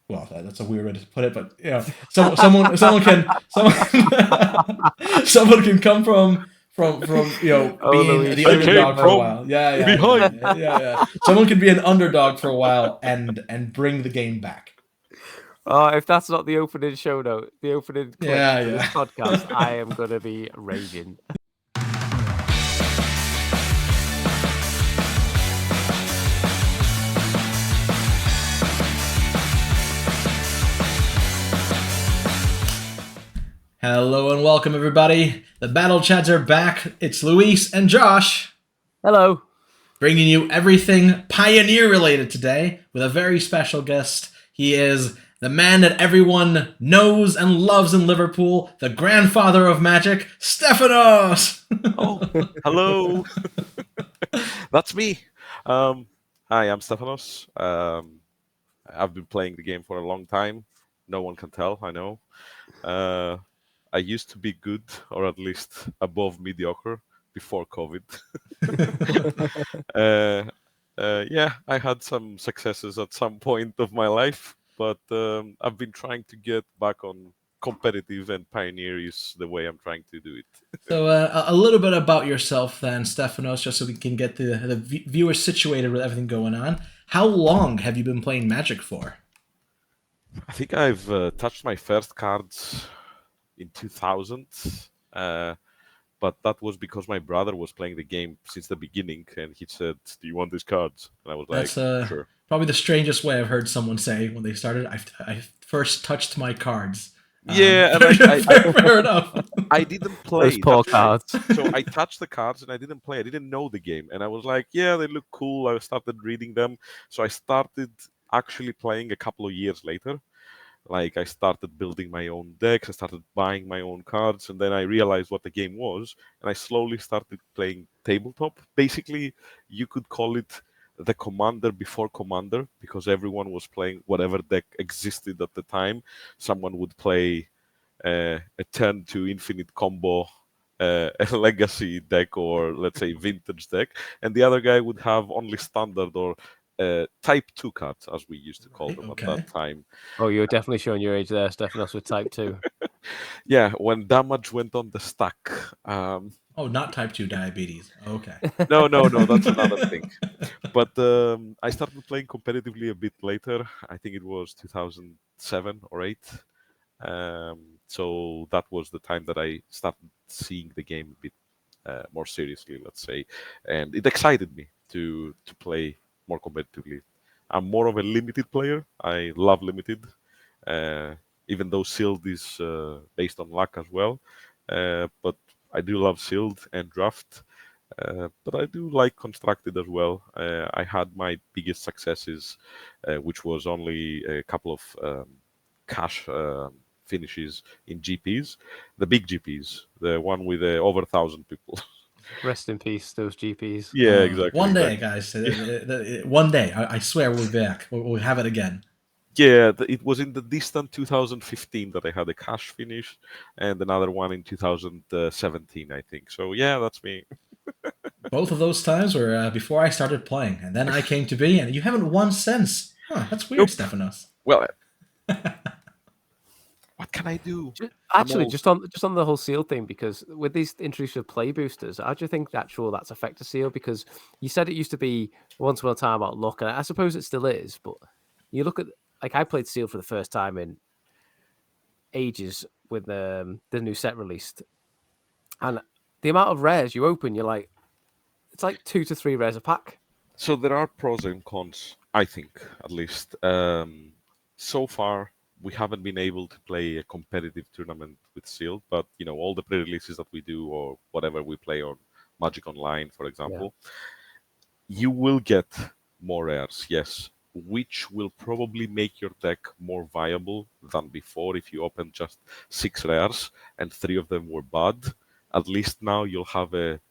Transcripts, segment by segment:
well, that's a weird way to put it, but you know, someone can come from Oh, being Louise, the I underdog came for a from while. Yeah. behind. Someone can be an underdog for a while and bring the game back. If that's not the opening show note, the opening clip for this podcast, I am going to be raging. Hello and welcome, everybody. The Battle Chads are back. It's Luis and Josh. Hello. Bringing you everything Pioneer related today with a very special guest. He is the man that everyone knows and loves in Liverpool, the grandfather of Magic, Stefanos. Oh, hello. That's me. Hi, I'm Stefanos. I've been playing the game for a long time. No one can tell, I know. I used to be good, or at least above mediocre, before COVID. Yeah, I had some successes at some point of my life, but I've been trying to get back on competitive, and Pioneer is the way I'm trying to do it. So a little bit about yourself then, Stefanos, just so we can get the viewers situated with everything going on. How long have you been playing Magic for? I think I've touched my first cards in 2000, but that was because my brother was playing the game since the beginning, and he said, "Do you want these cards?" And I was That's like, "Sure." Probably the strangest way I've heard someone say when they started. I first touched my cards. Yeah, and fair enough. I didn't play. Those poor cards. So I touched the cards and I didn't play. I didn't know the game, and I was like, "Yeah, they look cool." I started reading them, so I started actually playing a couple of years later. Like I started building my own decks, I started buying my own cards, and then I realized what the game was, and I slowly started playing tabletop. Basically, you could call it the Commander before Commander, because everyone was playing whatever deck existed at the time. Someone would play a turn to infinite combo, a legacy deck, or let's say vintage deck, and the other guy would have only standard or type 2 cards, as we used to call them at that time. Oh, you're definitely showing your age there, Stefanos, with type 2. Yeah, when damage went on the stack. Oh, not type 2 diabetes. Okay. No, that's another thing. But I started playing competitively a bit later. I think it was 2007 or 8. So that was the time that I started seeing the game a bit more seriously, let's say. And it excited me to play more competitively. I'm more of a limited player. I love limited, even though sealed is based on luck as well. But I do love sealed and draft. But I do like constructed as well. I had my biggest successes, which was only a couple of cash finishes in GPs, the big GPs, the one with over 1,000 people. Rest in peace, those GPs. Yeah, exactly. One day, guys. One day, I swear we'll be back. We'll have it again. Yeah, it was in the distant 2015 that I had a cash finish, and another one in 2017, I think. So yeah, that's me. Both of those times were before I started playing, and then I came to be, and you haven't won since. Huh, that's weird, Stefanos. Well, what can I do? Actually, just on the whole seal thing, because with these introduction of play boosters, how do you think that's affected seal? Because you said it used to be once upon a time about luck, and I suppose it still is. But you look at, like, I played seal for the first time in ages with the new set released, and the amount of rares you open, you're like, it's like 2 to 3 rares a pack. So there are pros and cons, I think, at least. So far, we haven't been able to play a competitive tournament with sealed, but all the pre-releases that we do, or whatever we play on Magic Online, for example, you will get more rares, yes, which will probably make your deck more viable than before. If you open just 6 rares and 3 of them were bad, at least now you'll have a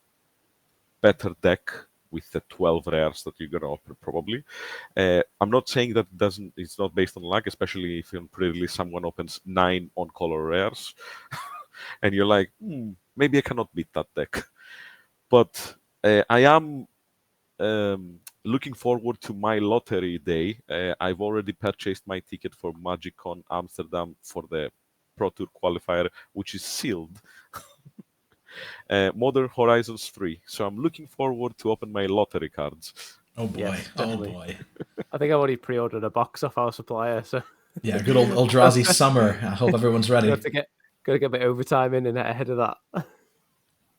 better deck with the 12 rares that you're going to open, probably. I'm not saying that it's not based on luck, especially if in pre-release someone opens 9 on-color rares, and you're like, maybe I cannot beat that deck. But I am looking forward to my lottery day. I've already purchased my ticket for MagicCon Amsterdam for the Pro Tour qualifier, which is sealed. Modern Horizons 3. So I'm looking forward to open my lottery cards. Oh boy, Yes, oh definitely. boy. I think I've already pre-ordered a box off our supplier, so Yeah, good old Eldrazi summer. I hope everyone's ready. got to get a bit overtime in and ahead of that.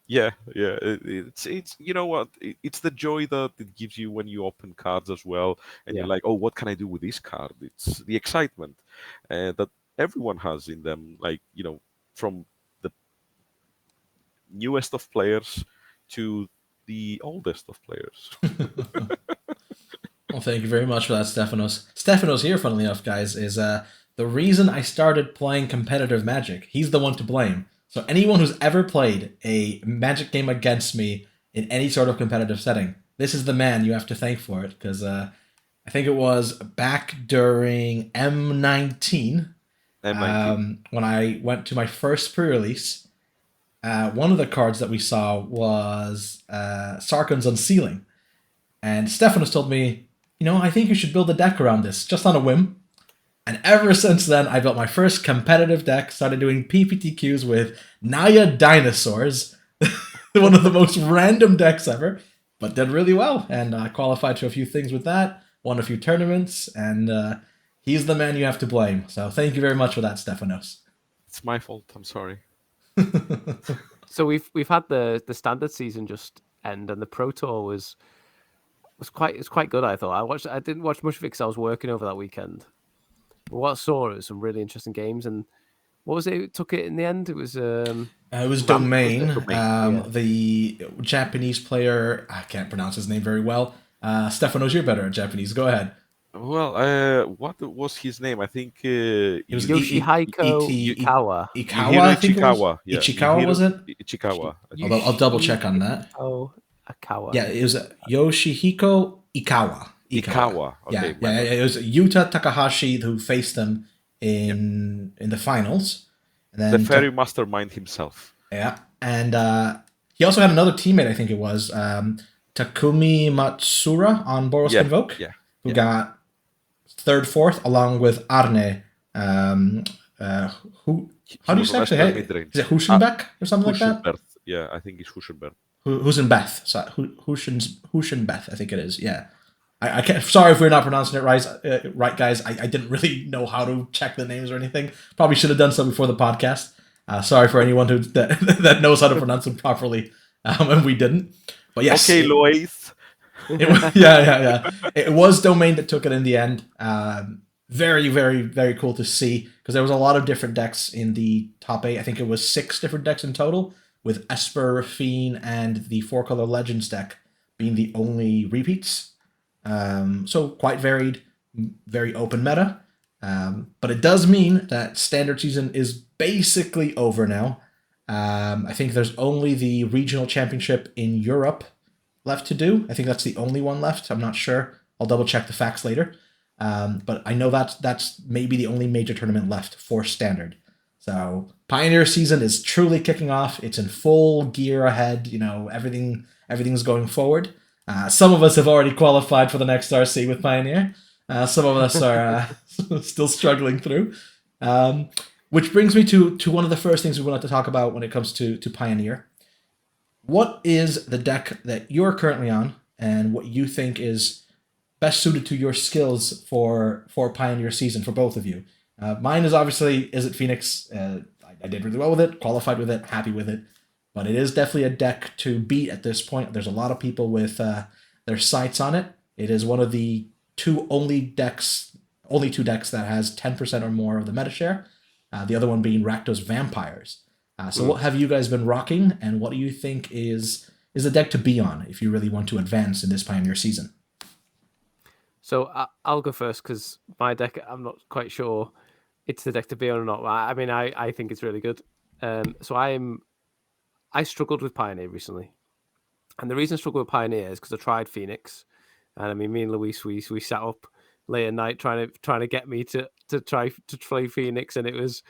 Yeah. It's you know what? It's the joy that it gives you when you open cards as well, and Yeah. you're like, oh, what can I do with this card? It's the excitement that everyone has in them. Like from the newest of players to the oldest of players. Well, thank you very much for that, Stefanos. Stefanos here, funnily enough, guys, is the reason I started playing competitive Magic. He's the one to blame. So anyone who's ever played a Magic game against me in any sort of competitive setting, this is the man you have to thank for it, because I think it was back during M19, M19. when I went to my first pre-release. One of the cards that we saw was Sarkhan's Unsealing. And Stefanos told me, I think you should build a deck around this, just on a whim. And ever since then, I built my first competitive deck, started doing PPTQs with Naya Dinosaurs, one of the most random decks ever, but did really well. And I qualified to a few things with that, won a few tournaments, and he's the man you have to blame. So thank you very much for that, Stefanos. It's my fault. I'm sorry. So we've had the standard season just end, and the Pro Tour was quite good. I thought I didn't watch much of it because I was working over that weekend. But what I saw was some really interesting games, and what was it? Who took it in the end? It was Domain. Yeah. The Japanese player, I can't pronounce his name very well. Stefanos, you're better at Japanese. Go ahead. Well, what was his name? I think It was Yoshihiko Ikawa. Ikawa, I think it was. Ichikawa. Yeah. Ichikawa, was it? Ichikawa. I'll double check on that. Oh, Ikawa. Yeah, it was Yoshihiko Ikawa. Ikawa. Okay. Yeah. It was Yuta Takahashi who faced him in the finals. And then The fairy mastermind himself. Yeah, and he also had another teammate, I think it was Takumi Matsura on Boros Convoke, who got third, fourth, along with Arne. Who? How do you say actually? Is it Huschenbeck or something like that? Yeah, I think it's Huschenberg. Huschenbeth. Huschenbeth, I think it is. Yeah. I can't. Sorry if we're not pronouncing it right, guys. I didn't really know how to check the names or anything. Probably should have done so before the podcast. Sorry for anyone that knows how to pronounce them properly, and we didn't. But yes. Okay, Lois. Yeah. It was Domain that took it in the end. Very, very, very cool to see, because there was a lot of different decks in the top 8. I think it was 6 different decks in total, with Esper, Fiend, and the 4-color Legends deck being the only repeats. So quite varied, very open meta. But it does mean that standard season is basically over now. I think there's only the regional championship in Europe left to do. I think that's the only one left. I'm not sure. I'll double check the facts later. But I know that's maybe the only major tournament left for standard. So Pioneer season is truly kicking off. It's in full gear ahead. Everything's going forward. Some of us have already qualified for the next RC with Pioneer. Some of us are still struggling through. Which brings me to one of the first things we wanted to talk about when it comes to Pioneer. What is the deck that you're currently on, and what you think is best suited to your skills for Pioneer season for both of you? Mine is obviously Izzet Phoenix. I did really well with it, qualified with it, happy with it. But it is definitely a deck to beat at this point. There's a lot of people with their sights on it. It is one of the only two decks that has 10% or more of the meta share. The other one being Rakdos Vampires. So what have you guys been rocking, and what do you think is a deck to be on if you really want to advance in this Pioneer season? So I'll go first, because my deck, I'm not quite sure it's the deck to be on or not. I mean, I think it's really good. So I struggled with Pioneer recently. And the reason I struggled with Pioneer is because I tried Phoenix. And I mean, me and Luis, we sat up late at night trying to get me to try to play Phoenix, and it was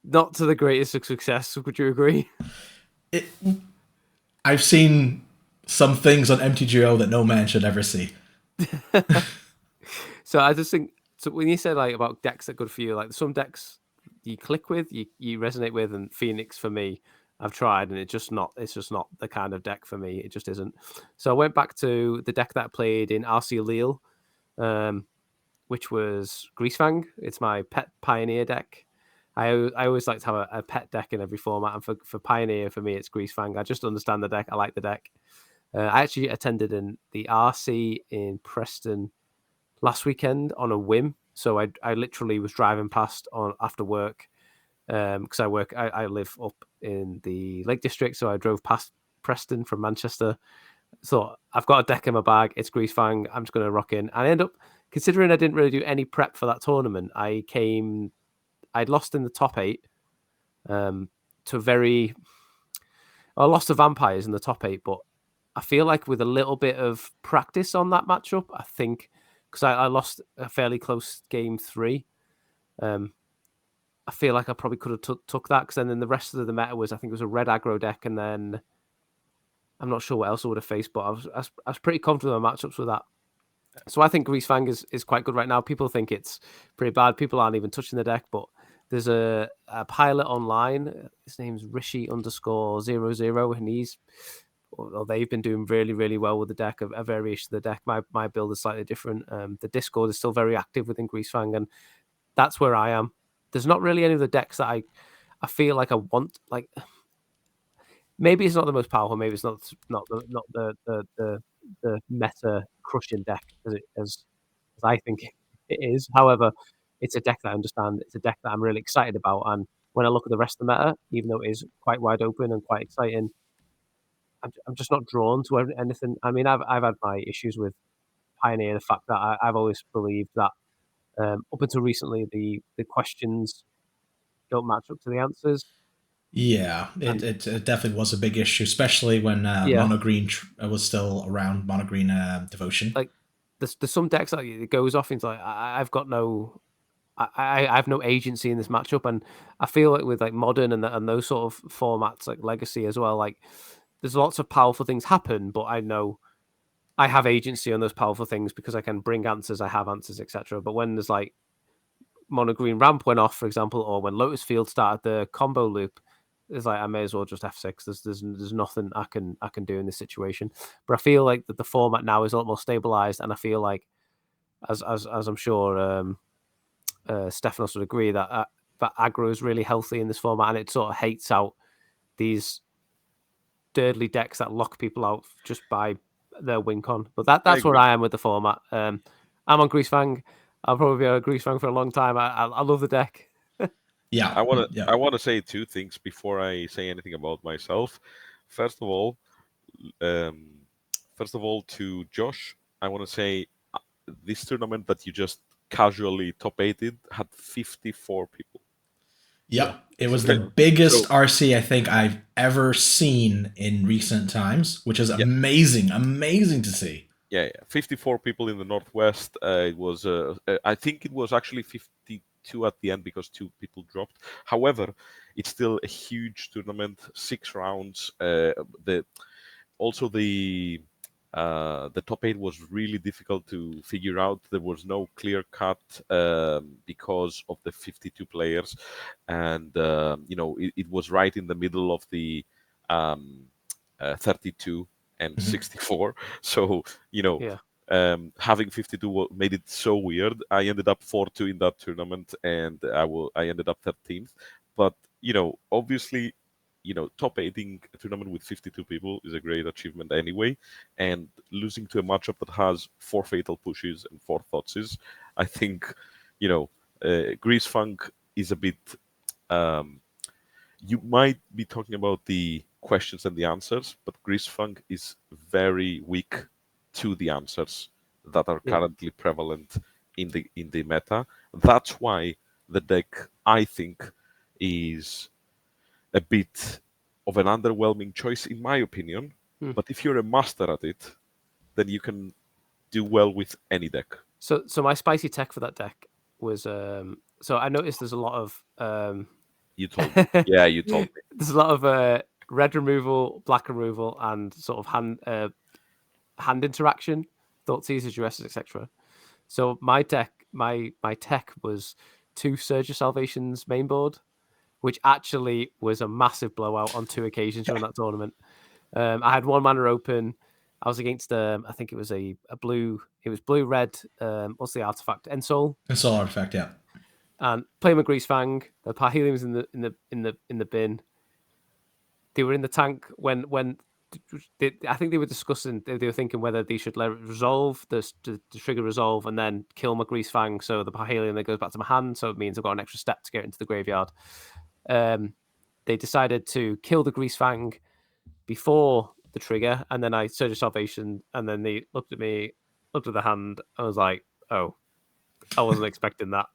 not to the greatest of success. Would you agree? I've seen some things on MTGO that no man should ever see. So I just think, so when you said like about decks that are good for you, like some decks you click with, you resonate with, and Phoenix for me, I've tried and it's just not the kind of deck for me. It just isn't. So I went back to the deck that I played in RC Lille, which was Greasefang. It's my pet Pioneer deck. I always like to have a pet deck in every format, and for Pioneer, for me, it's Greasefang. I just understand the deck. I like the deck. I actually attended the RC in Preston last weekend on a whim. So I literally was driving past on after work because I live up in the Lake District, so I drove past Preston from Manchester. So I've got a deck in my bag. It's Greasefang. I'm just going to rock in. I end up, considering I didn't really do any prep for that tournament, I'd lost in the top 8 to I lost to Vampires in the top 8, but I feel like with a little bit of practice on that matchup, I think, because I lost a fairly close game 3, I feel like I probably could have took that, because then the rest of the meta was, I think it was a red aggro deck, and then I'm not sure what else I would have faced, but I was pretty confident on matchups with that. So I think Greasefang is quite good right now. People think it's pretty bad. People aren't even touching the deck, but there's a pilot online. His name's Rishi_00, and they've been doing really, really well with the deck, a variation of the deck. My build is slightly different. The Discord is still very active within Greasefang, and that's where I am. There's not really any of the decks that I feel like I want. Like, maybe it's not the most powerful. Maybe it's not the meta crushing deck as I think it is. However, it's a deck that I understand. It's a deck that I'm really excited about. And when I look at the rest of the meta, even though it is quite wide open and quite exciting, I'm just not drawn to anything. I mean, I've had my issues with Pioneer, the fact that I've always believed that up until recently, the questions don't match up to the answers. Yeah, it definitely was a big issue, especially when Mono Green was still around. Mono Green Devotion. Like, there's some decks that it goes off into like I've got no. I have no agency in this matchup, and I feel like with like Modern and those sort of formats, like Legacy as well, like there's lots of powerful things happen, but I know I have agency on those powerful things because I can bring answers, I have answers, etc. But when there's like Mono Green Ramp went off, for example, or when Lotus Field started the combo loop, it's like I may as well just F6. There's nothing I can do in this situation. But I feel like that the format now is a lot more stabilized, and I feel like, as I'm sure Stefanos would agree, that aggro is really healthy in this format, and it sort of hates out these dirtly decks that lock people out just by their win con. But that's where I am with the format. I'm on Greasefang. I'll probably be on Greasefang for a long time. I love the deck. Yeah, I want to say 2 things before I say anything about myself. First of all, to Josh, I want to say this tournament that you just casually top 8'd had 54 people. Yep. It was the biggest RC I think I've ever seen in recent times, which is amazing to see. Yeah, 54 people in the Northwest. It was, I think it was actually 52 at the end because 2 people dropped. However, it's still a huge tournament, 6 rounds. The top 8 was really difficult to figure out. There was no clear cut because of the 52 players, and it was right in the middle of the 32 and 64. So having 52 made it so weird. I ended up 4-2 in that tournament, and I ended up 13th. But obviously, top 8ing a tournament with 52 people is a great achievement anyway. And losing to a matchup that has 4 fatal pushes and 4 thoughtses, I think, Greasefang is a bit. You might be talking about the questions and the answers, but Greasefang is very weak to the answers that are currently prevalent in the meta. That's why the deck, I think, is a bit of an underwhelming choice, in my opinion. But if you're a master at it, then you can do well with any deck. So my spicy tech for that deck was so I noticed there's a lot of you told me. Yeah, you told me. There's a lot of red removal, black removal, and sort of hand interaction, thought seizures, duresses, etc. So my deck, my tech was 2 Surge of Salvation's main board, which actually was a massive blowout on 2 occasions during that tournament. I had 1 mana open. I was against I think it was a blue. It was blue red. What's the artifact? Ensoul. Ensoul artifact, yeah. And play my Grease Fang. The Parhelion was in the bin. They were in the tank when I think they were discussing. They were thinking whether they should let it resolve the trigger resolve and then kill my Grease Fang, so the Parhelion then goes back to my hand. So it means I've got an extra step to get into the graveyard. They decided to kill the Grease Fang before the trigger, and then I Surge of Salvation, and then they looked at me, looked at the hand. I was like, oh, I wasn't expecting that.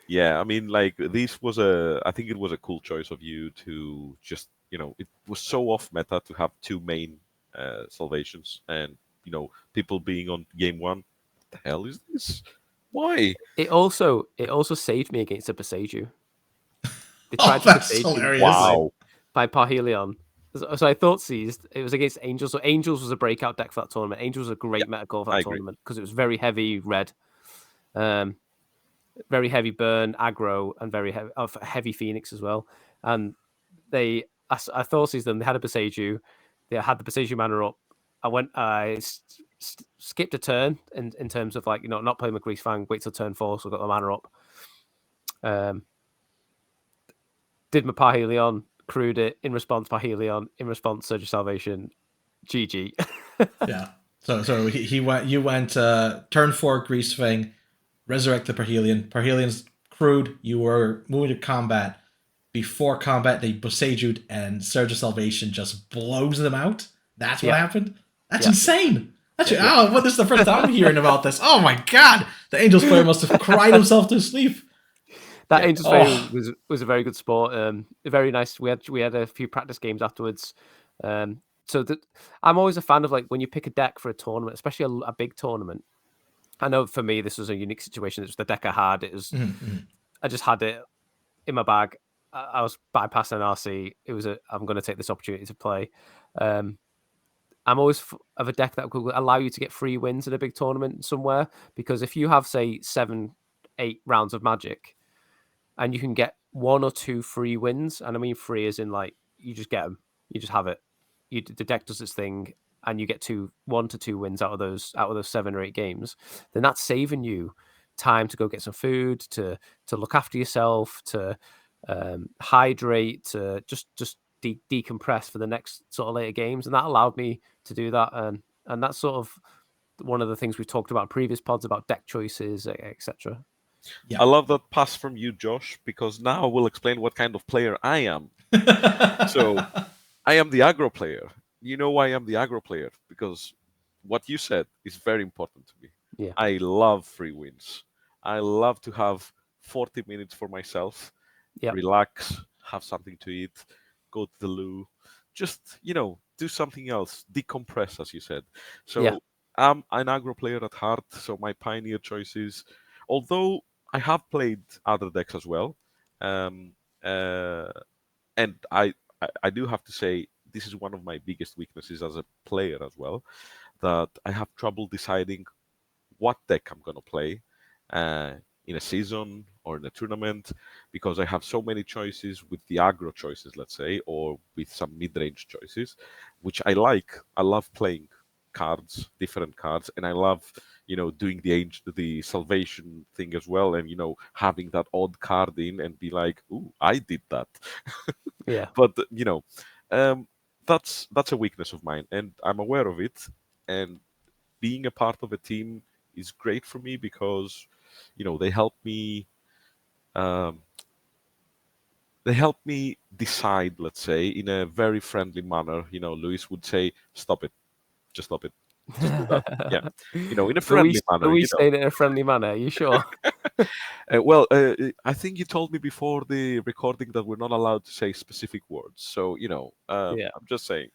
Yeah, I mean, like, I think it was a cool choice of you to just, it was so off meta to have 2 main salvations, and, people being on game 1, what the hell is this? Why? It also saved me against a Beseiju. They Oh, tried to that's Beseiju hilarious. Wow. by Parhelion. So I thought seized. It was against Angels. So Angels was a breakout deck for that tournament. Angels was a great meta call for that tournament because it was very heavy red, very heavy burn, aggro, and very heavy Phoenix as well. And I thought seized them. They had a Beseiju. They had the Beseiju mana up. I skipped a turn in terms of not playing my Grease Fang. Wait till turn 4, so I got the mana up. Did my Parhelion, crewed it in response. Parhelion in response. Surge of Salvation. GG. Yeah. So he went. You went turn 4 Grease Fang, resurrect the Parhelion. Parhelion's crewed. You were moving to combat. Before combat, they Beseiju'd, and Surge of Salvation just blows them out. That's what happened. That's insane. This is the first time I'm hearing about this. Oh my god! The Angels player must have cried himself to sleep. That Angels player was a very good sport. Very nice. We had a few practice games afterwards. I'm always a fan of when you pick a deck for a tournament, especially a big tournament. I know for me this was a unique situation. It was the deck I had. It was I just had it in my bag. I was bypassing an RC. It was I'm going to take this opportunity to play. I'm always of a deck that will allow you to get free wins in a big tournament somewhere, because if you have, say, 7-8 rounds of Magic and you can get 1 or 2 free wins, and I mean free as in you just get them, you just have it. The deck does its thing, and you get 1 to 2 wins out of those 7 or 8 games. Then that's saving you time to go get some food, to look after yourself, to hydrate, to just decompress for the next sort of later games. And that allowed me to do that, and that's sort of one of the things we've talked about in previous pods about deck choices, etc. I love that pass from you, Josh, because now I will explain what kind of player I am. So I am the aggro player. You know why I am the aggro player? Because what you said is very important to me. Yeah. I love free wins. I love to have 40 minutes for myself, relax, have something to eat, go to the loo, just, do something else, decompress, as you said. So I'm an aggro player at heart, so my pioneer choices, although I have played other decks as well, and I do have to say, this is one of my biggest weaknesses as a player as well, that I have trouble deciding what deck I'm going to play in a season or in a tournament, because I have so many choices with the aggro choices, let's say, or with some mid-range choices, which I like. I love playing cards, different cards, and I love, doing the salvation thing as well, and, having that odd card in and be like, ooh, I did that. Yeah. But, that's a weakness of mine, and I'm aware of it, and being a part of a team is great for me because, they help me decide, let's say, in a very friendly manner. Luis would say, stop it, just stop it, just do that. Yeah, in a friendly manner. Are we saying it in a friendly manner? Are you sure? I think you told me before the recording that we're not allowed to say specific words, so I'm just saying.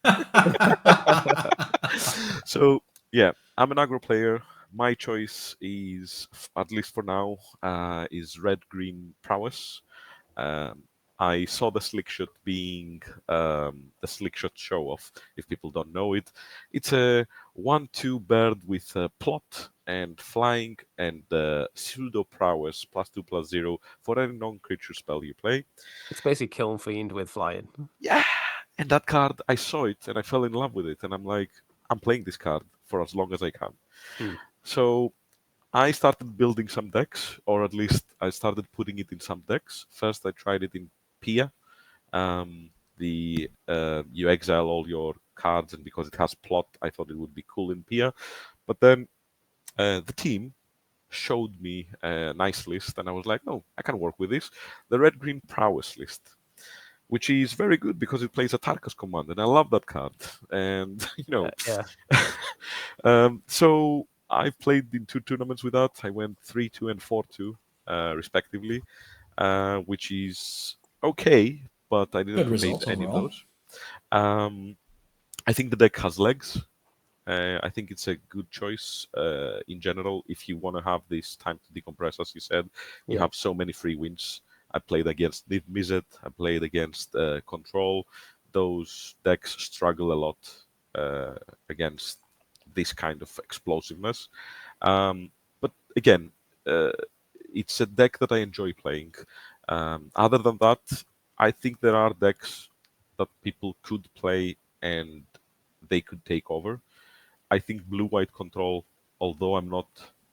So I'm an aggro player. My choice is, at least for now, is red-green prowess. I saw the slick shot being the slick shot show off. If people don't know it, it's a 1/2 bird with plot and flying and pseudo prowess +2/+0 for any non-creature spell you play. It's basically Kiln Fiend with flying. Yeah, and that card, I saw it and I fell in love with it, and I'm like, I'm playing this card for as long as I can. So I started building some decks, or at least I started putting it in some decks. First, I tried it in Pia. You exile all your cards, and because it has plot, I thought it would be cool in Pia. But then the team showed me a nice list, and I was like, oh, I can work with this. The red-green prowess list, which is very good because it plays a Tarkus command, and I love that card. And so I've played in 2 tournaments with that. I went 3-2 and 4-2, respectively, which is okay, but I didn't repeat any of those. I think the deck has legs. I think it's a good choice in general if you want to have this time to decompress, as you said. You have so many free wins. I played against Niv Mizzet. I played against Control. Those decks struggle a lot against this kind of explosiveness. But again, it's a deck that I enjoy playing. Other than that, I think there are decks that people could play and they could take over. I think blue-white control, although I'm not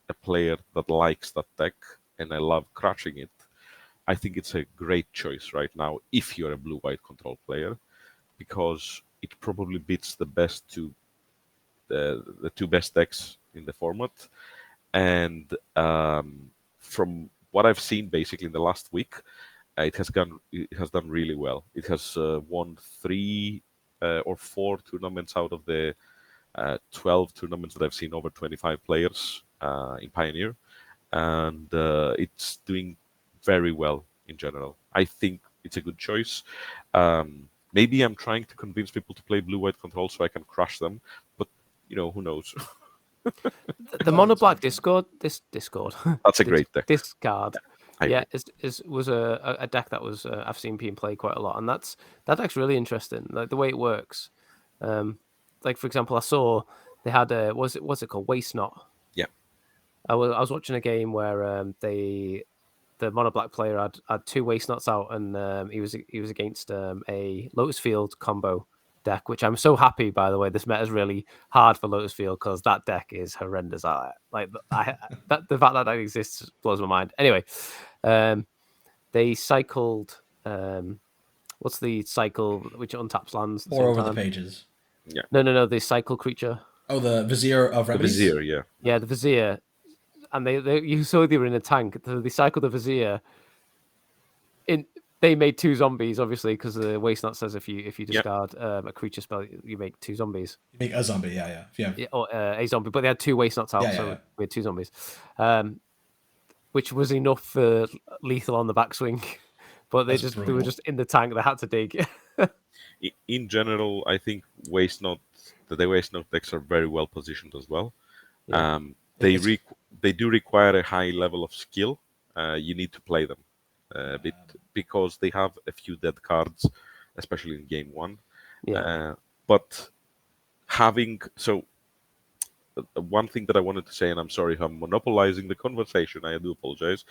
a player that likes that deck and I love crushing it, I think it's a great choice right now if you're a blue-white control player, because it probably beats the two best decks in the format. And from what I've seen basically in the last week, it has done really well. It has won 3 or 4 tournaments out of the 12 tournaments that I've seen over 25 players in Pioneer, and it's doing very well in general. I think it's a good choice. Maybe I'm trying to convince people to play blue-white control so I can crush them, but who knows? The Mono Black Discord. That's a great deck. Discard. Was a deck that was I've seen being played quite a lot, and that deck's really interesting. Like the way it works. Like for example, I saw they had what's it called, Waste Knot. Yeah. I was watching a game where the Mono Black player had 2 Waste Knots out, and he was against a Lotus Field combo deck, which I'm so happy, by the way. This meta is really hard for Lotus Field because that deck is horrendous. The fact that exists blows my mind. Anyway, they cycled. What's the cycle which untaps lands? Or over the pages. Yeah. No. The cycle creature. Oh, the Vizier of Remedies? The Vizier, yeah. Yeah, the Vizier. And you saw they were in a tank. They cycled the Vizier. They made 2 zombies, obviously, because the Waste Knot says if you discard a creature spell, you make 2 zombies. You make a zombie, yeah. Or a zombie, but they had 2 Waste Knots out, we had 2 zombies, which was enough for lethal on the backswing. But they were just in the tank. They had to dig. In general, I think the Waste Knot decks are very well positioned as well. Yeah. They do require a high level of skill. You need to play them because they have a few dead cards, especially in game 1. Yeah. But one thing that I wanted to say, and I'm sorry if I'm monopolizing the conversation, I do apologize.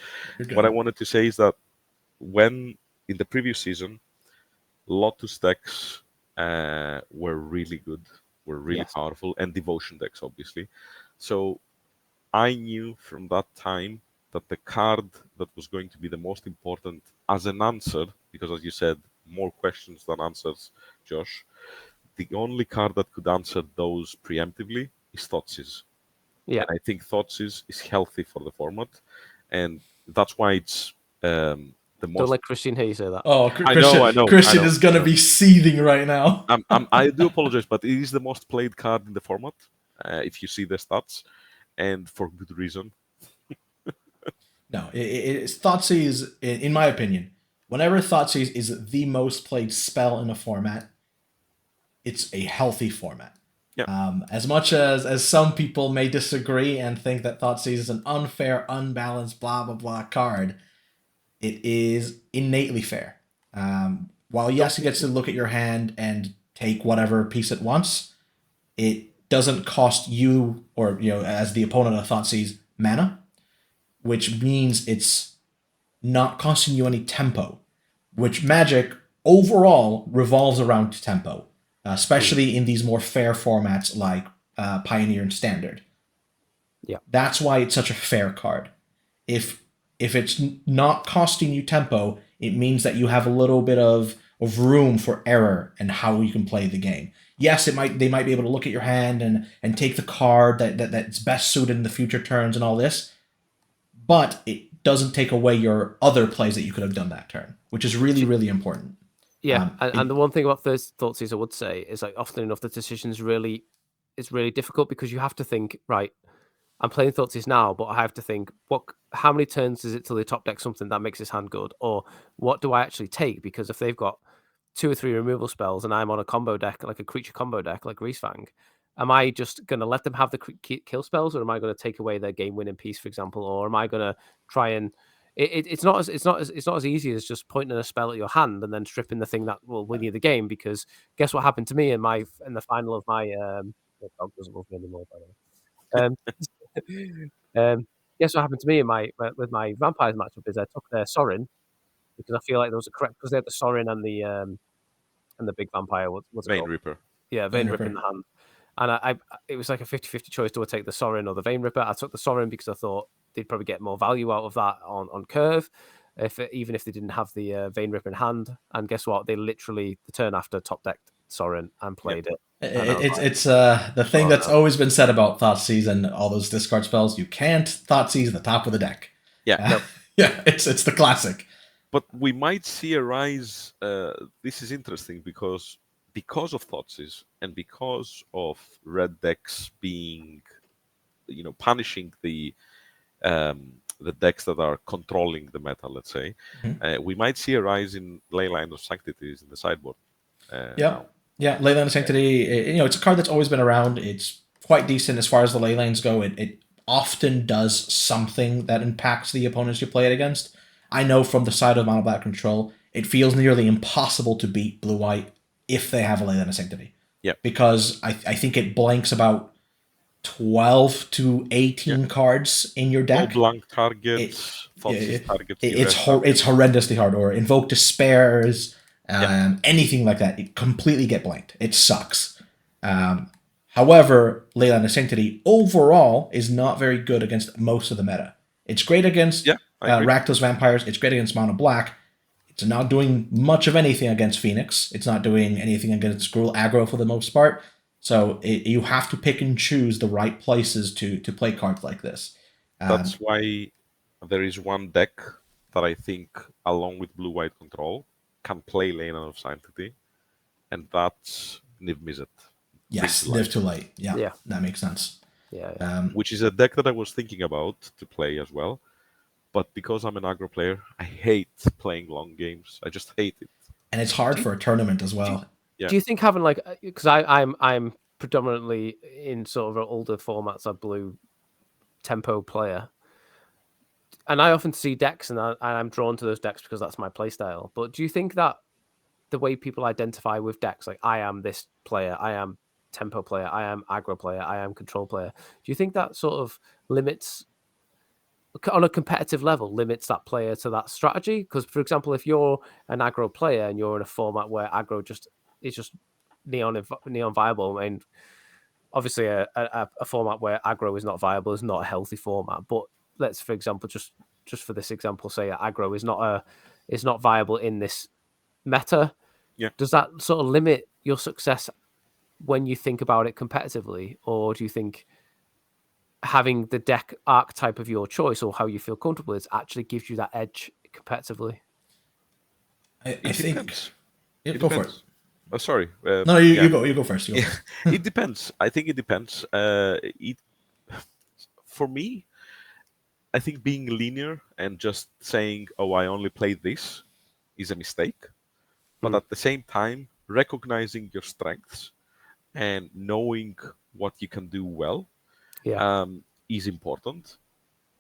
What I wanted to say is that when in the previous season, Lotus decks were really good, were really powerful, and devotion decks, obviously. So I knew from that time that the card that was going to be the most important as an answer, because as you said, more questions than answers, Josh, the only card that could answer those preemptively is Thoughtseize. Yeah. And I think Thoughtseize is healthy for the format, and that's why it's the most... Don't let Christian hear you say that. Oh, Christian, I know. Christian is going to be seething right now. I do apologize, but it is the most played card in the format, if you see the stats, and for good reason. No, it's Thoughtseize, in my opinion, whenever Thoughtseize is the most played spell in a format, it's a healthy format. Yeah. As much as some people may disagree and think that Thoughtseize is an unfair, unbalanced, blah, blah, blah card, it is innately fair. While yes, it gets to look at your hand and take whatever piece it wants, it doesn't cost you or as the opponent of Thoughtseize mana, which means it's not costing you any tempo, which Magic overall revolves around tempo, especially in these more fair formats like Pioneer and Standard. Yeah. That's why it's such a fair card. If it's not costing you tempo, it means that you have a little bit of room for error and how you can play the game. Yes, they might be able to look at your hand and take the card that's best suited in the future turns and all this, but it doesn't take away your other plays that you could have done that turn, which is really, really important. Yeah, and the one thing about Thoughtseize I would say is like often enough the decision's really difficult because you have to think, right, I'm playing Thoughtseize now, but I have to think, how many turns is it till they top deck something that makes his hand good? Or what do I actually take? Because if they've got 2 or 3 removal spells and I'm on a combo deck, like a creature combo deck, like Greasefang, am I just going to let them have the kill spells, or am I going to take away their game-winning piece, for example? Or am I going to try and... It's not as easy as just pointing a spell at your hand and then stripping the thing that will win you the game, because guess what happened to me in the final of my... the dog doesn't love me anymore, by the way. Guess what happened to me with my vampires matchup is I took their Sorin because I feel like there was a correct, because they had the Sorin and the big vampire. What's it Vein called? Ripper. Yeah, Vein Ripper in the hand. And it was like a 50-50 choice. Do I take the Sorin or the Vein Ripper? I took the Sorin because I thought they'd probably get more value out of that on curve, even if they didn't have the Vein Ripper in hand. And guess what? They literally, the turn after, top decked Sorin and played it. It's the thing that's always been said about Thoughtseize and all those discard spells. You can't Thoughtseize the top of the deck. Yeah. Yeah, it's the classic. But we might see a rise. This is interesting because of Thoughtseize and because of red decks being, punishing the decks that are controlling the meta. Let's say, we might see a rise in Leyline of Sanctities in the sideboard. Yeah, Leyline of Sanctity, it's a card that's always been around. It's quite decent as far as the Leylines go. It often does something that impacts the opponents you play it against. I know from the side of Mono Black Control, it feels nearly impossible to beat Blue-White if they have a Leyline of Sanctity. Yeah. Because I think it blanks about 12 to 18 cards in your deck. No blank targets, targets. It's horrendously hard. Or Invoke Despairs, anything like that. It completely get blanked. It sucks. However, Leyline of Sanctity overall is not very good against most of the meta. It's great against Rakdos Vampires. It's great against Mono Black. It's not doing much of anything against Phoenix. It's not doing anything against Gruul Aggro for the most part. So you have to pick and choose the right places to play cards like this. That's why there is one deck that I think, along with Blue-White Control, can play Leyline of Sanctity, and that's Niv Mizzet. Yes, Niv Too Late. Yeah, that makes sense. Yeah. Which is a deck that I was thinking about to play as well. But because I'm an aggro player, I hate playing long games. I just hate it. And it's hard for a tournament as well. Do you think having because I'm predominantly in sort of older formats, a blue tempo player, and I often see decks and I'm drawn to those decks because that's my play style. But do you think that the way people identify with decks, like I am this player, I am tempo player, I am aggro player, I am control player, do you think that sort of limits, on a competitive level, limits that player to that strategy? Because, for example, if you're an aggro player and you're in a format where aggro is just neon viable, and obviously a format where aggro is not viable is not a healthy format. But let's, for example, just for this example, say aggro is not viable in this meta. Yeah. Does that sort of limit your success when you think about it competitively, or do you think having the deck archetype of your choice or how you feel comfortable is actually gives you that edge competitively? I think it go for it. Oh, sorry. No, you go first. It depends. I think it depends. For me, I think being linear and just saying, "Oh, I only play this," is a mistake. But at the same time, recognizing your strengths and knowing what you can do well is important.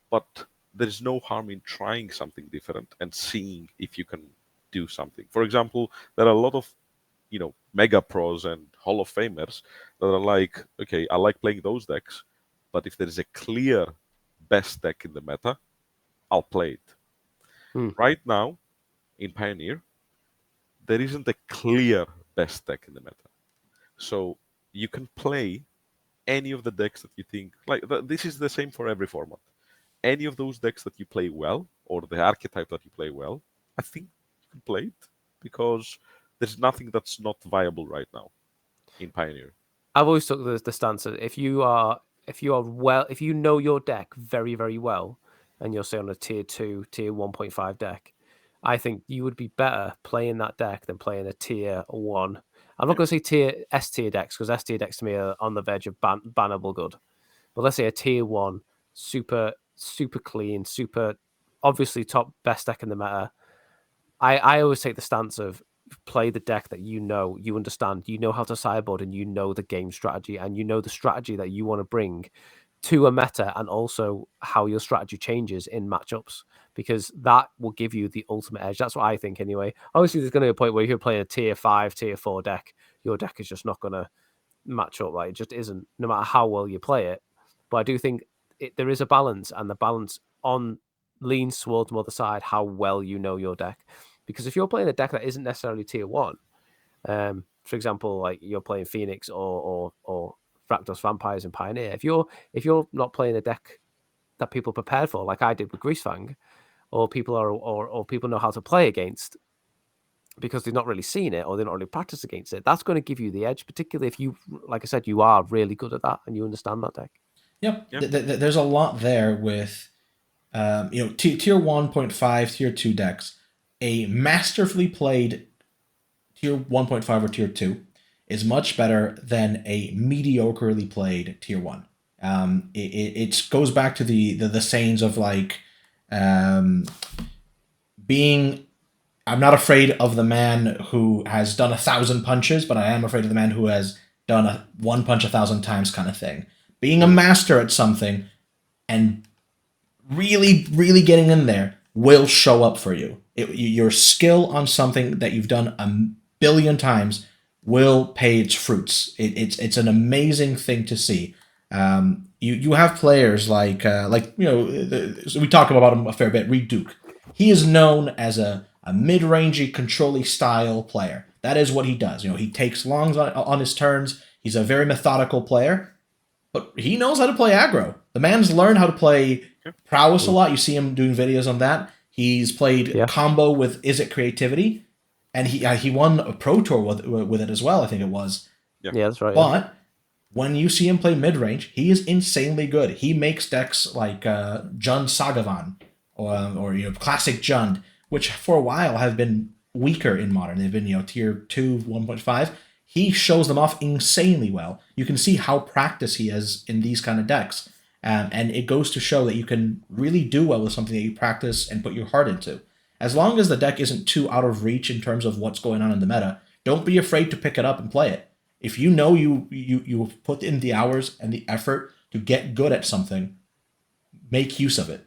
But there's no harm in trying something different and seeing if you can do something. For example, there are a lot of mega pros and Hall of Famers that are like, okay, I like playing those decks, but if there is a clear best deck in the meta, I'll play it. Right now, in Pioneer, there isn't a clear best deck in the meta. So you can play any of the decks that you think, this is the same for every format. Any of those decks that you play well, or the archetype that you play well, I think you can play it, because there's nothing that's not viable right now in Pioneer. I've always took the stance that if you know your deck very, very well, and you're say on a tier 2, tier 1.5 deck, I think you would be better playing that deck than playing a tier 1. I'm not going to say S tier decks, because S tier decks to me are on the verge of bannable good. But let's say a tier 1, super clean, super obviously top best deck in the meta. I always take the stance of play the deck that you understand, you know how to sideboard, and you know the game strategy, and you know the strategy that you want to bring to a meta, and also how your strategy changes in matchups, because that will give you the ultimate edge. That's what I think anyway. Obviously, there's going to be a point where you're playing a tier 5, tier 4 deck, your deck is just not going to match up. Like, it just isn't, no matter how well you play it. But I do think there is a balance, and the balance leans towards the other side, how well you know your deck. Because if you're playing a deck that isn't necessarily tier 1, for example, like you're playing Phoenix or Rakdos Vampires and Pioneer, if you're not playing a deck that people prepared for, like I did with Greasefang, or people know how to play against because they've not really seen it, or they're not really practiced against it, that's going to give you the edge, particularly if you, like I said, you are really good at that and you understand that deck. Yep. There's a lot there with tier 1.5, tier 2 decks. A masterfully played tier 1.5 or tier 2 is much better than a mediocrely played tier 1. It goes back to the sayings of like being, I'm not afraid of the man who has done 1,000 punches, but I am afraid of the man who has done one punch 1,000 times kind of thing. Being a master at something and really, really getting in there will show up for you. Your skill on something that you've done a billion times will pay its fruits. It's an amazing thing to see. You have players like we talk about him a fair bit. Reed Duke. He is known as a mid-rangey, control-y style player. That is what he does. He takes longs on his turns. He's a very methodical player, but he knows how to play aggro. The man's learned how to play prowess a lot. You see him doing videos on that. He's played combo with Is It Creativity, and he won a pro tour with it as well, I think it was. Yeah, that's right. But when you see him play mid-range, he is insanely good. He makes decks like Jund Sagavan or classic Jund, which for a while have been weaker in Modern. They've been tier 2, 1.5. He shows them off insanely well. You can see how practiced he is in these kind of decks. And it goes to show that you can really do well with something that you practice and put your heart into. As long as the deck isn't too out of reach in terms of what's going on in the meta, don't be afraid to pick it up and play it. If you know you put in the hours and the effort to get good at something, make use of it.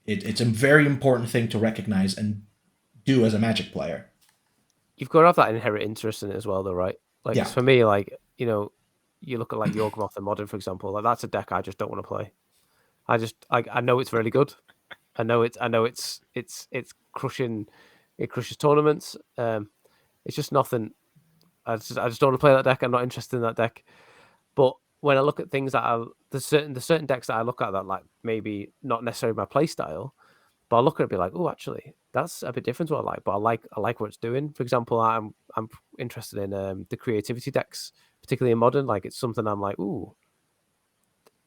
It's a very important thing to recognize and do as a Magic player. You've got to have that inherent interest in it as well, though, right? Like for me, you look at like Yawgmoth and Modern, for example. Like that's a deck I just don't want to play. I know it's really good. I know it's crushing. It crushes tournaments. It's just nothing. I just don't want to play that deck. I'm not interested in that deck. But when I look at things that there's certain decks that I look at that like maybe not necessarily my play style, but I look at it and be like, oh, actually, that's a bit different to what I like. But I like what it's doing. For example, I'm interested in the creativity decks, particularly in Modern. Like it's something I'm like, ooh,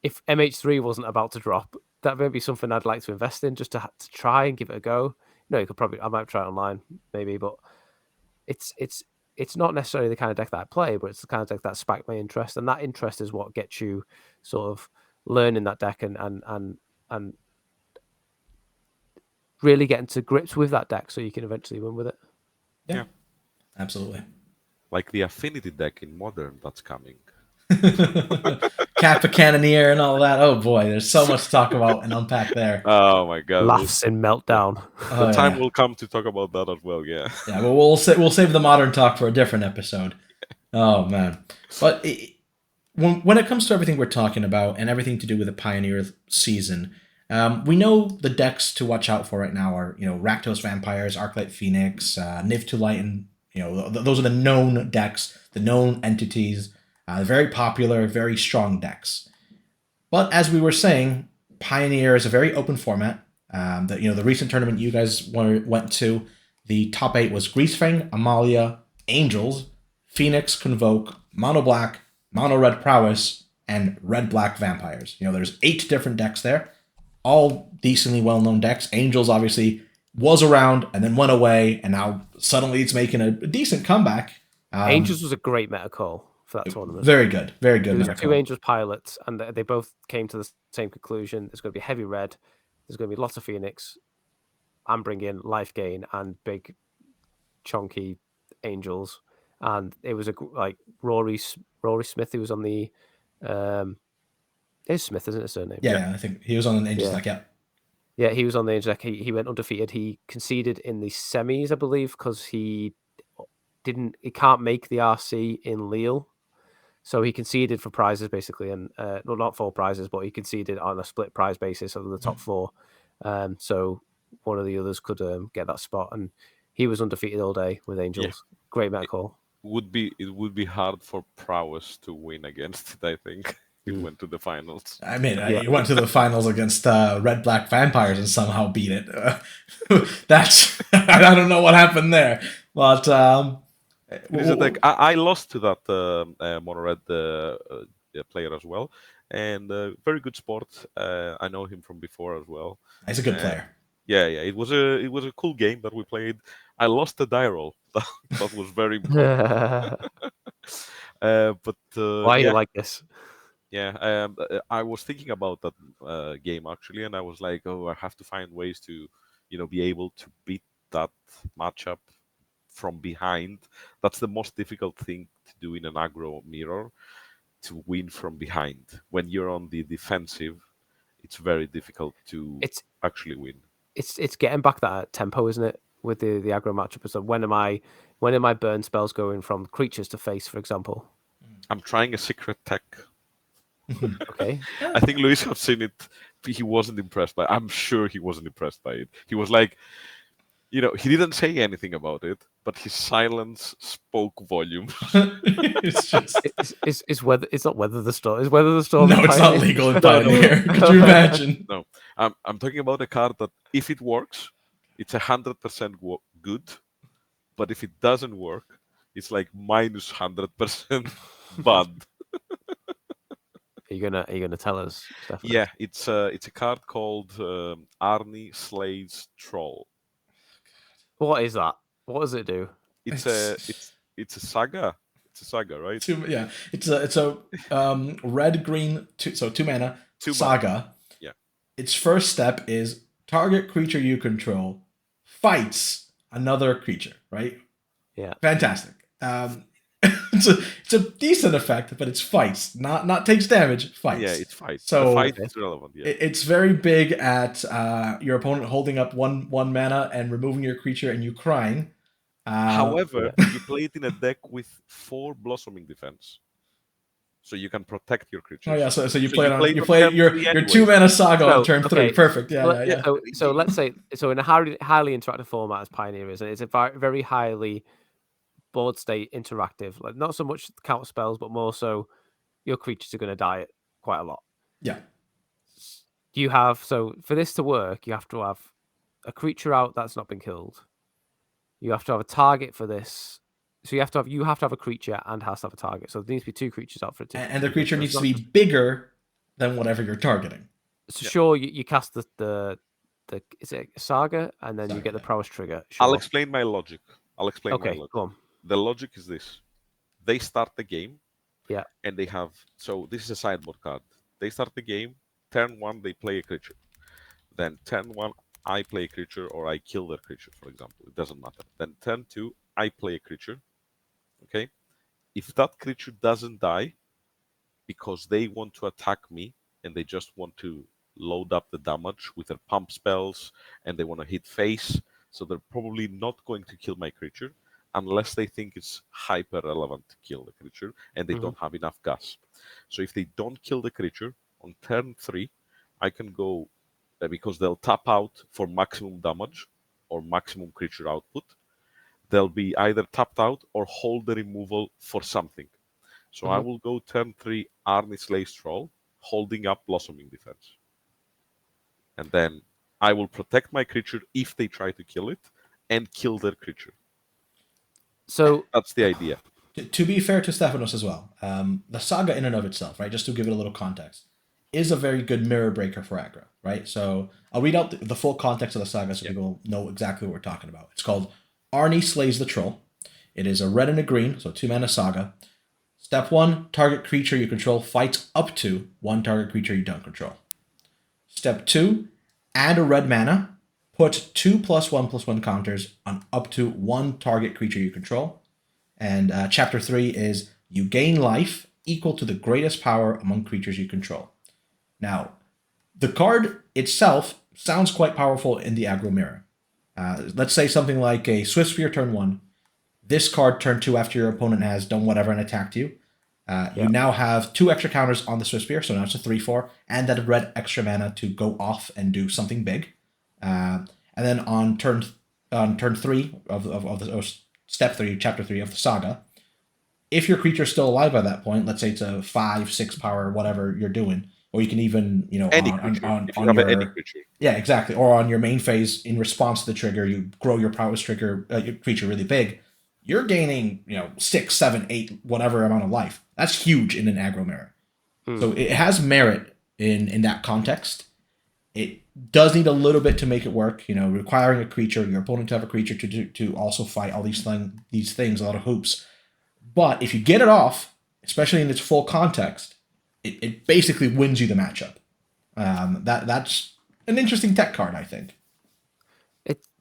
if MH3 wasn't about to drop, that may be something I'd like to invest in just to try and give it a go. I might try it online maybe, but it's not necessarily the kind of deck that I play, but it's the kind of deck that spiked my interest, and that interest is what gets you sort of learning that deck and really getting to grips with that deck so you can eventually win with it. Yeah. Absolutely. Like the affinity deck in Modern that's coming. Kappa Cannoneer and all that. Oh boy, there's so much to talk about and unpack there. Oh my god. Laughs in meltdown. Oh, The time yeah. will come to talk about that as well, yeah. Yeah, but we'll save the modern talk for a different episode. Oh man, but when it comes to everything we're talking about and everything to do with the Pioneer season, we know the decks to watch out for right now are Rakdos Vampires, Arclight Phoenix, Niv to Light, and those are the known decks, the known entities, very popular, very strong decks. But as we were saying, Pioneer is a very open format. The recent tournament you guys went to, the top 8 was Greasefang, Amalia, Angels, Phoenix, Convoke, Mono Black, Mono Red Prowess, and Red Black Vampires. There's 8 different decks there, all decently well-known decks. Angels obviously was around and then went away, and now suddenly it's making a decent comeback. Angels was a great meta call for that tournament. Very good, very good. There was 2 Angels pilots, and they both came to the same conclusion. There's going to be heavy red. There's going to be lots of Phoenix. I'm bringing life gain and big, chunky Angels. And it was Rory Smith who was on the it's Smith, isn't it, surname? Yeah, I think he was on an Angels deck, yeah. Yeah, he was on the Angels deck. He went undefeated. He conceded in the semis, I believe, because he can't make the RC in Lille. So he conceded for prizes basically, and not 4 prizes, but he conceded on a split prize basis of the top 4. So one of the others could get that spot, and he was undefeated all day with Angels. Yeah. Great meta call. It would be hard for Prowess to win against it, I think. He went to the finals. I mean, he went to the finals against Red Black Vampires and somehow beat it. That's I don't know what happened there, but I lost to that Mono Red player as well, and very good sport. I know him from before as well. He's a good player. Yeah. It was a cool game that we played. I lost the die roll. That was very important. But why you like this? Yeah, I was thinking about that game actually, and I was like, oh, I have to find ways to, be able to beat that matchup from behind. That's the most difficult thing to do in an aggro mirror, to win from behind. When you're on the defensive, it's very difficult to actually win. It's getting back that tempo, isn't it? With the aggro matchup. So when am I burn spells going from creatures to face, for example? I'm trying a secret tech. Okay. I think Luis have seen it. He wasn't impressed by it. I'm sure he wasn't impressed by it. He was like, he didn't say anything about it, but his silence spoke volumes. It's just it's not Weather the Storm. Is Weather the Storm? No, it's not legal in Pioneer. Could you imagine? No, I'm talking about a card that if it works, it's 100% good, but if it doesn't work, it's like minus 100% bad. Are you gonna tell us, Stefanos? Yeah, it's a card called Arnie Slade's Troll. What is that? What does it do? It's a saga. It's a saga, right? It's a red green 2 mana saga. Yeah. Its first step is target creature you control fights another creature, right? Yeah. Fantastic. It's a decent effect, but it's fights, not takes damage. Fights. Yeah, it's fights. So the fight is relevant. Yeah. It's very big at your opponent holding up one mana and removing your creature and you crying. However, you play it in a deck with 4 blossoming defense, so you can protect your creatures. Oh yeah, so you play your 2 mana saga on turn 3. Perfect. Yeah. So let's say in a highly interactive format as Pioneer is, it's a very highly board state interactive. Like not so much counter spells, but more so your creatures are going to die quite a lot. Yeah. For this to work, you have to have a creature out that's not been killed. You have to have a target for this. So you have to have a creature and has to have a target. So there needs to be 2 creatures out for it. And the creature needs to be bigger than whatever you're targeting. So sure, you cast the is it a saga, and then you get the prowess trigger. Sure. I'll explain my logic. Okay, go on. The logic is this: they start the game, yeah, and they have. So this is a sideboard card. They start the game. Turn 1, they play a creature. Then turn 1, I play a creature, or I kill their creature, for example. It doesn't matter. Then turn 2, I play a creature. Okay, if that creature doesn't die, because they want to attack me and they just want to load up the damage with their pump spells and they want to hit face. So they're probably not going to kill my creature unless they think it's hyper relevant to kill the creature and they don't have enough gas. So if they don't kill the creature on turn 3, I can go because they'll tap out for maximum damage or maximum creature output. They'll be either tapped out or hold the removal for something. So I will go turn 3 Arnie Slays Troll, holding up Blossoming Defense. And then I will protect my creature if they try to kill it and kill their creature. So that's the idea. To be fair to Stefanos as well, the saga in and of itself, right, just to give it a little context, is a very good mirror breaker for aggro, right? So I'll read out the full context of the saga so people know exactly what we're talking about. It's called Arnie Slays the Troll. It is a red and a green, so 2-mana saga. Step 1, target creature you control fights up to 1 target creature you don't control. Step 2, add a red mana, put 2+1/+1 counters on up to 1 target creature you control. And chapter 3 is you gain life equal to the greatest power among creatures you control. Now, the card itself sounds quite powerful in the aggro mirror. Let's say something like a Swift Spear turn 1. This card turn 2 after your opponent has done whatever and attacked you. You now have 2 extra counters on the Swift Spear, so now it's a 3/4, and that red extra mana to go off and do something big. And then on turn 3 of step 3, chapter 3 of the saga, if your creature's still alive by that point, let's say it's a 5-6 power, whatever you're doing, or you can even, any your creature. Yeah, exactly. Or on your main phase, in response to the trigger, you grow your prowess trigger, your creature really big. You're gaining, 6, 7, 8, whatever amount of life. That's huge in an aggro mirror. So it has merit in that context. It does need a little bit to make it work. Requiring a creature, your opponent to have a creature to also fight all these things, a lot of hoops. But if you get it off, especially in its full context, it basically wins you the matchup. That's an interesting tech card, I think.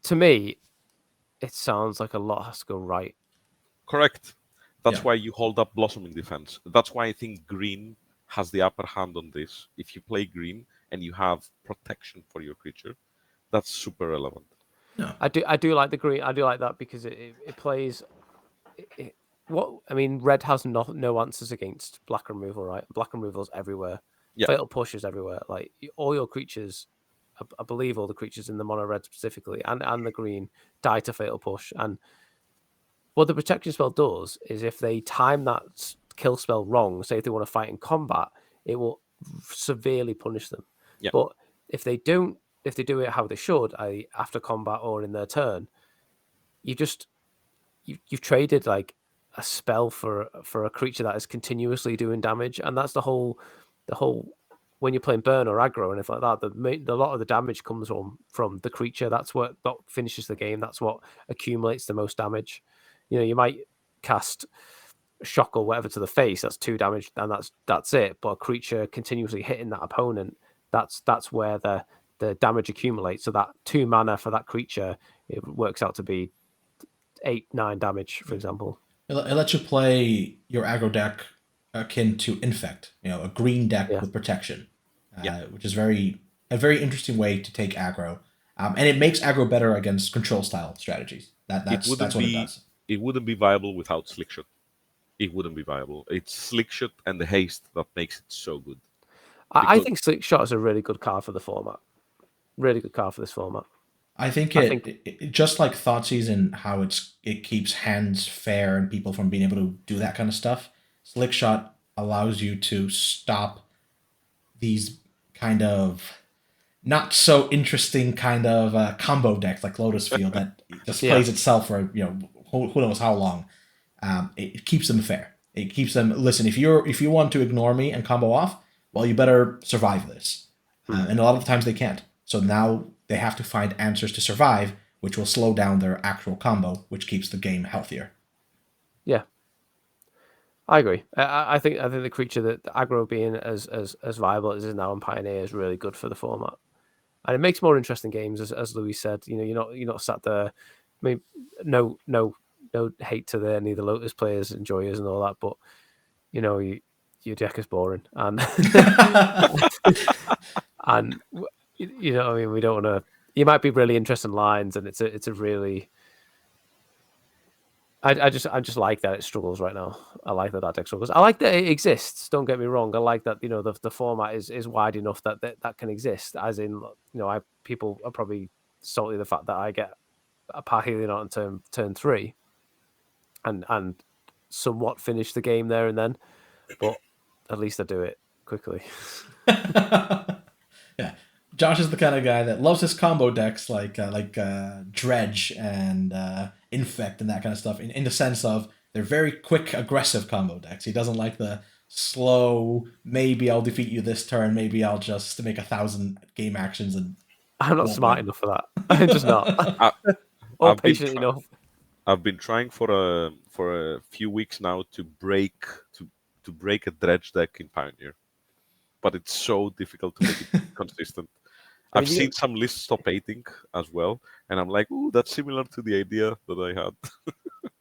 To me, it sounds like a lot has to go right. Correct. That's why you hold up Blossoming Defense. That's why I think green has the upper hand on this. If you play green and you have protection for your creature, that's super relevant. No. I do like the green. I do like that because it plays. Red has no answers against black removal, right? Black removal's everywhere. Yeah. Fatal push is everywhere. Like all your creatures, I believe all the creatures in the mono red specifically and the green die to fatal push. And what the protection spell does is if they time that kill spell wrong, say if they want to fight in combat, it will severely punish them. Yeah. But if they do it how they should, after combat or in their turn, you've traded like a spell for a creature that is continuously doing damage, and that's the whole when you're playing burn or aggro and anything like that, a lot of the damage comes from the creature. That's what finishes the game. That's what accumulates the most damage. You might cast shock or whatever to the face. That's 2 damage, and that's it. But a creature continuously hitting that opponent, that's where the damage accumulates. So that 2 mana for that creature, it works out to be 8, 9 damage, for example. It lets you play your aggro deck akin to Infect, a green deck with protection, which is a very interesting way to take aggro. And it makes aggro better against control style strategies. That's what it does. It wouldn't be viable without Slickshot. It wouldn't be viable. It's Slickshot and the haste that makes it so good. I think Slickshot is a really good card for the format. Really good card for this format. I think it just like Thoughtseize and how it keeps hands fair and people from being able to do that kind of stuff. Slickshot allows you to stop these kind of not so interesting kind of combo decks like Lotus Field that just plays itself for who knows how long. It keeps them fair. It keeps them. Listen, if you want to ignore me and combo off, well, you better survive this. And a lot of the times they can't. So now they have to find answers to survive, which will slow down their actual combo, which keeps the game healthier. Yeah, I agree. I think the creature that aggro being as viable as it is now in Pioneer is really good for the format, and it makes more interesting games. As Louis said, you're not sat there. I mean, no hate to any of the Lotus players, enjoyers, and all that, but you your deck is boring, and and you know, I mean, we don't want to. You might be really interesting lines, and it's a really. I just like that it struggles right now. I like that deck struggles. I like that it exists. Don't get me wrong. I like that, you know, the format is wide enough that can exist. As in, you know, people are probably salty the fact that I get a Parhelion on turn 3, and somewhat finish the game there and then, but at least I do it quickly. Yeah, Josh is the kind of guy that loves his combo decks like Dredge and Infect and that kind of stuff. In the sense of they're very quick, aggressive combo decks. He doesn't like the slow. Maybe I'll defeat you this turn. Maybe I'll just make 1,000 game actions and. I'm not smart enough for that. I'm just not. Or I've been patient enough. I've been trying for a few weeks now to break a Dredge deck in Pioneer, but it's so difficult to make it consistent. I mean, I've seen some lists top 8ing as well, and I'm like, ooh, that's similar to the idea that I had.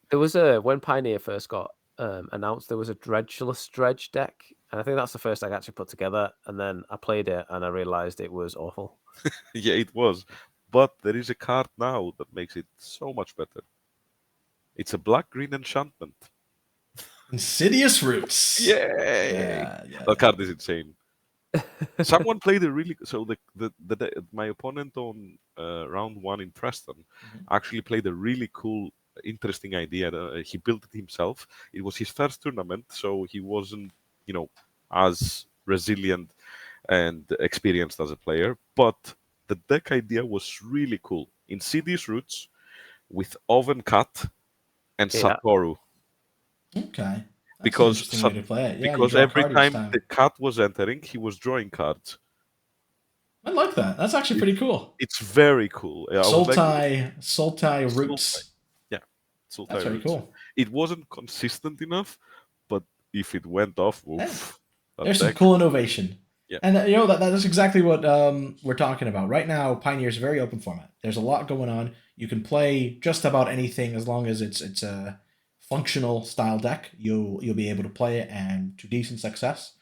There was when Pioneer first got announced, there was a Dredgeless Dredge deck, and I think that's the first deck I actually put together. And then I played it, and I realized it was awful. Yeah, it was, but there is a card now that makes it so much better. It's a black-green enchantment. Insidious Roots. Yay! That card is insane. Someone played a really my opponent on round 1 in Preston actually played a really cool, interesting idea. He built it himself. It was his first tournament, so he wasn't, you know, as resilient and experienced as a player. But the deck idea was really cool. Insidious Roots with Oven Cat and Satoru. Okay. Because way to play it. Yeah, because every time the cat was entering, he was drawing cards. I like that. That's actually pretty cool. It's very cool. Sultai Roots. Yeah, Sultai That's very Roots. Cool. It wasn't consistent enough, but if it went off, oof, there's some cool innovation. Yeah. And you know that's exactly what we're talking about right now. Pioneer is a very open format. There's a lot going on. You can play just about anything as long as it's a functional style deck. You'll be able to play it and to decent success.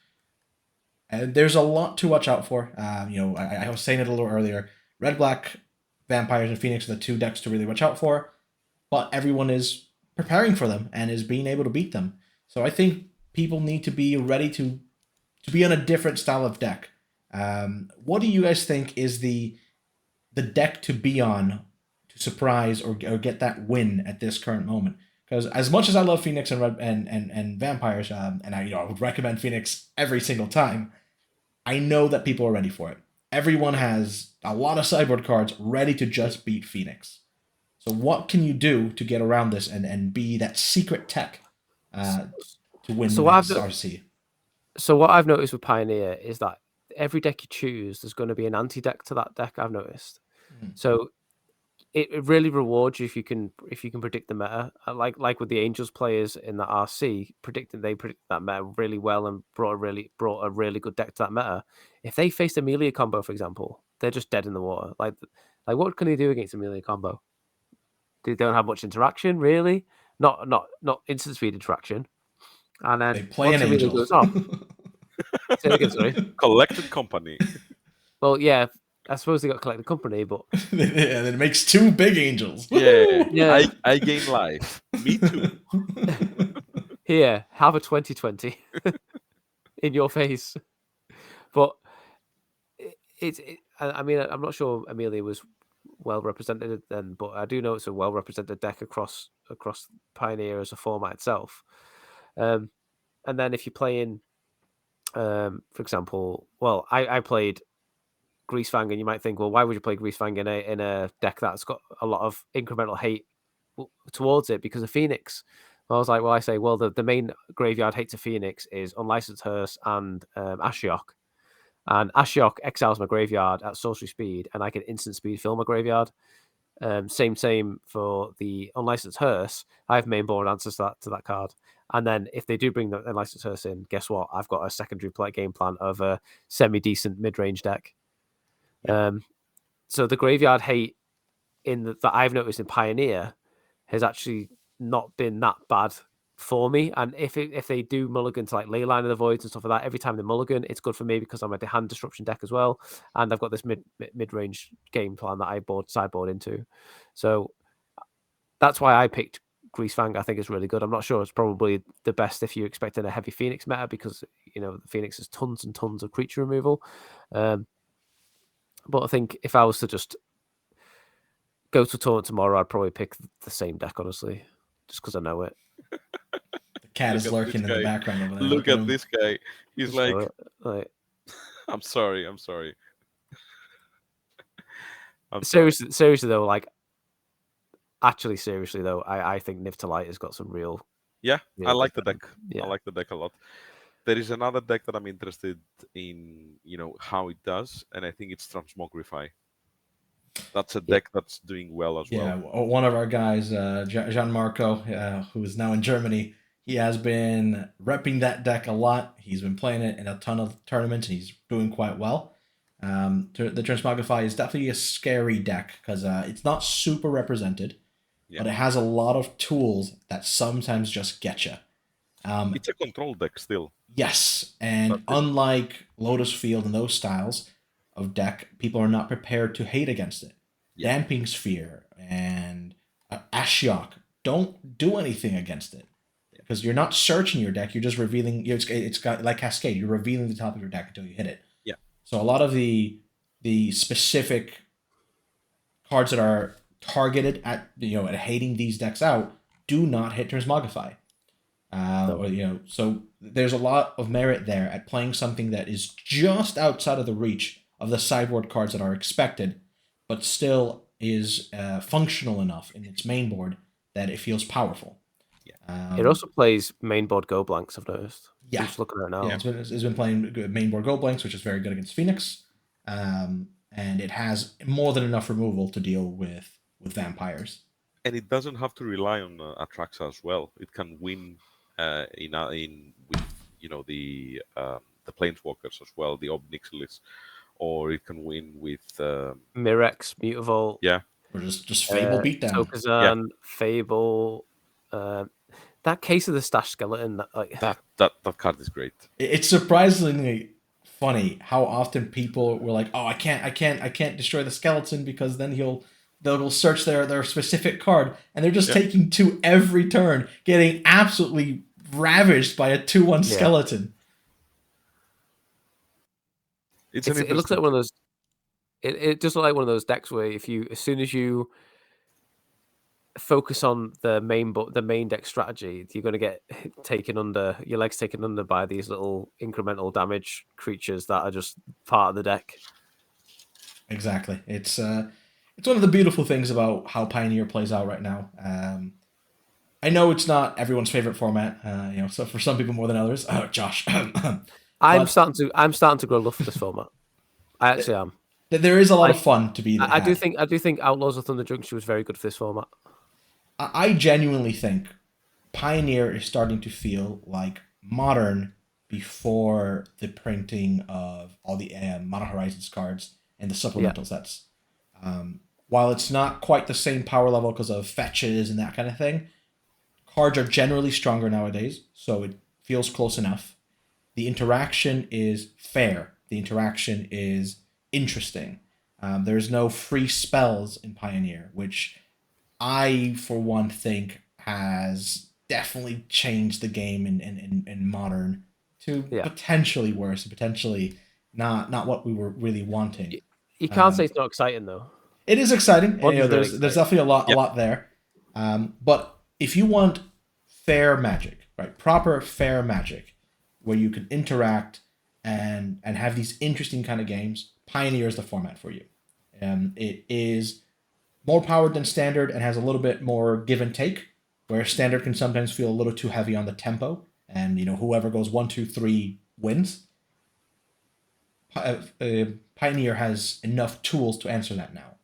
And there's a lot to watch out for. You know, I was saying it a little earlier. Red, Black, Vampires, and Phoenix are the 2 decks to really watch out for. But everyone is preparing for them and is being able to beat them. So I think people need to be ready to be on a different style of deck. What do you guys think is the deck to be on to surprise or get that win at this current moment? Because as much as I love Phoenix and Vampires, and I would recommend Phoenix every single time, I know that people are ready for it. Everyone has a lot of sideboard cards ready to just beat Phoenix. So what can you do to get around this and be that secret tech to win the RC? So what I've noticed with Pioneer is that every deck you choose, there's going to be an anti-deck to that deck, I've noticed. So it really rewards you if you can predict the meta. Like with the Angels players in the RC, they predicted that meta really well and brought a really good deck to that meta. If they faced Amelia combo, for example, they're just dead in the water. Like what can they do against Amelia combo? They don't have much interaction, really. Not instant speed interaction. And then they play an Angel. Goes off, say it again, sorry. Collected Company. Well, yeah. I suppose they got Collected Company, but and it makes 2 big Angels. Yeah. I gain life. Me too. Here, have a 2020 in your face. But I mean, I'm not sure Amelia was well represented then, but I do know it's a well represented deck across Pioneer as a format itself. And then if you're playing, for example, well, I played Greasefang, and you might think, well, why would you play Greasefang in a deck that's got a lot of incremental hate towards it because of Phoenix? I was like, well, the main graveyard hate to Phoenix is Unlicensed Hearse and Ashiok. And Ashiok exiles my graveyard at sorcery speed, and I can instant speed fill my graveyard. Same for the Unlicensed Hearse. I have main board answers to that card. And then if they do bring the Unlicensed Hearse in, guess what? I've got a secondary game plan of a semi-decent mid-range deck. So the graveyard hate that I've noticed in Pioneer has actually not been that bad for me. And if they do mulligan to like Leyline of the Voids and stuff like that, every time they mulligan, it's good for me because I'm a hand disruption deck as well, and I've got this mid range game plan that I sideboard into. So that's why I picked Greasefang. I think it's really good. I'm not sure it's probably the best if you're expecting a heavy Phoenix meta because the Phoenix has tons and tons of creature removal. But I think if I was to just go to a tournament tomorrow, I'd probably pick the same deck, honestly, just because I know it. The cat is lurking in the background over there. Look at this guy. He's just like, I'm sorry. Seriously though, actually seriously though, I think Niv to Light has got some real. Yeah, real I like the deck. Yeah. I like the deck a lot. There is another deck that I'm interested in, how it does, and I think it's Transmogrify. That's a deck that's doing well as well. Yeah, one of our guys, Gianmarco, who is now in Germany, he has been repping that deck a lot. He's been playing it in a ton of tournaments, and he's doing quite well. The Transmogrify is definitely a scary deck because it's not super represented, but it has a lot of tools that sometimes just get you. It's a control deck still. Yes, and unlike Lotus Field and those styles of deck, people are not prepared to hate against it. Yeah. Damping Sphere and Ashiok don't do anything against it because you're not searching your deck. You're just revealing. It's got like Cascade. You're revealing the top of your deck until you hit it. Yeah. So a lot of the specific cards that are targeted at at hating these decks out do not hit Transmogrify. So there's a lot of merit there at playing something that is just outside of the reach of the sideboard cards that are expected, but still is functional enough in its main board that it feels powerful. Yeah. It also plays main board go blanks, I've noticed. Yeah. I'm just looking at it now. Yeah, it's been playing main board go blanks, which is very good against Phoenix. And it has more than enough removal to deal with vampires. And it doesn't have to rely on Atraxa as well. It can win with the Planeswalkers as well, the Obnixilis, or it can win with Mirex, Mutavault. Yeah. Or just Fable beatdown. Tokazan, Fable. That Case of the Stash Skeleton. That card is great. It's surprisingly funny how often people were like, "Oh, I can't destroy the skeleton because then they'll search their specific card," and they're just taking 2 every turn, getting absolutely ravaged by a 2/1 skeleton. It looks like one of those. It does look like one of those decks where as soon as you focus on the main deck strategy, you're going to get your legs taken under by these little incremental damage creatures that are just part of the deck. Exactly. It's one of the beautiful things about how Pioneer plays out right now. I know it's not everyone's favorite format, so for some people more than others. Oh, Josh. I'm starting to grow love for this format. I actually am. There is a lot of fun to be there. I do think Outlaws of Thunder Junction was very good for this format. I genuinely think Pioneer is starting to feel like Modern before the printing of all the Mono Horizons cards and the supplemental sets. While it's not quite the same power level because of fetches and that kind of thing, cards are generally stronger nowadays, so it feels close enough. The interaction is fair. The interaction is interesting. There's no free spells in Pioneer, which I, for one, think has definitely changed the game in Modern to potentially worse, potentially not what we were really wanting. You can't say it's not exciting though. It is exciting. There's definitely a lot there. But if you want fair Magic, right, proper fair Magic, where you can interact and have these interesting kind of games, Pioneer is the format for you. It is more powered than Standard and has a little bit more give and take, where Standard can sometimes feel a little too heavy on the tempo, and whoever goes 1, 2, 3 wins. Pioneer has enough tools to answer that now.